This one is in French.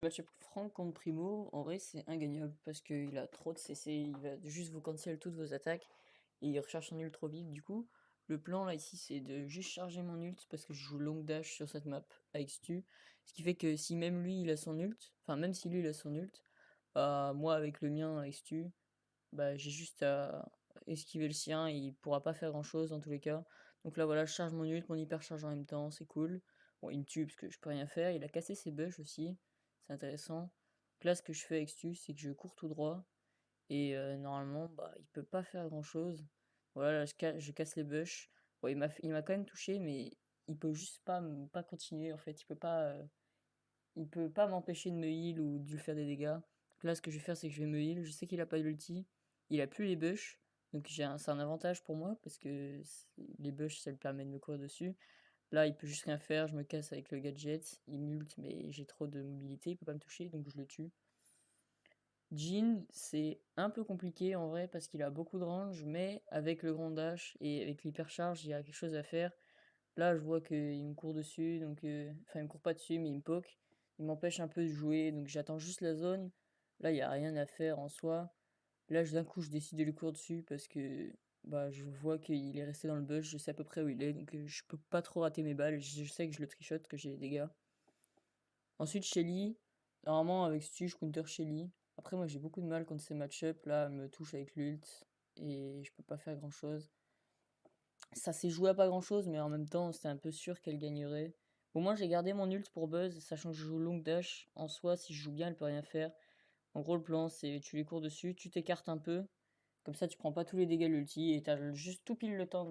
Match-up Franck contre Primo, en vrai, c'est ingagnable parce qu'il a trop de CC, il va juste vous cancel toutes vos attaques et il recharge son ult trop vite. Du coup, le plan là ici, c'est de juste charger mon ult parce que je joue long dash sur cette map avec Stu. Ce qui fait que si même lui il a son ult, enfin, même si lui il a son ult, bah, moi avec le mien, avec Stu, bah, j'ai juste à esquiver le sien et il pourra pas faire grand chose dans tous les cas. Donc là, voilà, je charge mon ult, mon hyper charge en même temps, c'est cool. Bon, il me tue parce que je peux rien faire. Il a cassé ses bush aussi, c'est intéressant. Donc là, ce que je fais avec Stu, c'est que je cours tout droit et normalement, bah, il peut pas faire grand chose. Voilà, là, je casse les bush. Bon, il m'a quand même touché, mais il peut juste pas continuer en fait. Il peut pas m'empêcher de me heal ou de lui faire des dégâts. Donc là, ce que je vais faire, c'est que je vais me heal. Je sais qu'il a pas d'ulti. Il a plus les bush. Donc c'est un avantage pour moi parce que les bush, ça lui permet de me courir dessus. Là, il peut juste rien faire. Je me casse avec le gadget. Il m'ult, mais j'ai trop de mobilité. Il peut pas me toucher, donc je le tue. Jhin, c'est un peu compliqué en vrai parce qu'il a beaucoup de range, mais avec le grand dash et avec l'hypercharge, il y a quelque chose à faire. Là, je vois qu'il me court dessus, donc enfin, il me court pas dessus, mais il me poke. Il m'empêche un peu de jouer, donc j'attends juste la zone. Là, il n'y a rien à faire en soi. Là, d'un coup, je décide de lui courir dessus parce que bah, je vois qu'il est resté dans le bush, je sais à peu près où il est, donc je peux pas trop rater mes balles. Je sais que je le trichote, que j'ai des dégâts. Ensuite, Shelly, normalement, avec Stu, je counter Shelly. Après, moi, j'ai beaucoup de mal contre ces match-up. Là, elle me touche avec l'ult et je peux pas faire grand-chose. Ça s'est joué à pas grand chose, mais en même temps, c'était un peu sûr qu'elle gagnerait. Au moins, j'ai gardé mon ult pour Buzz, sachant que je joue long dash. En soi, si je joue bien, elle peut rien faire. En gros, le plan, c'est tu les cours dessus, tu t'écartes un peu. Comme ça, tu prends pas tous les dégâts de l'ulti et t'as juste tout pile le temps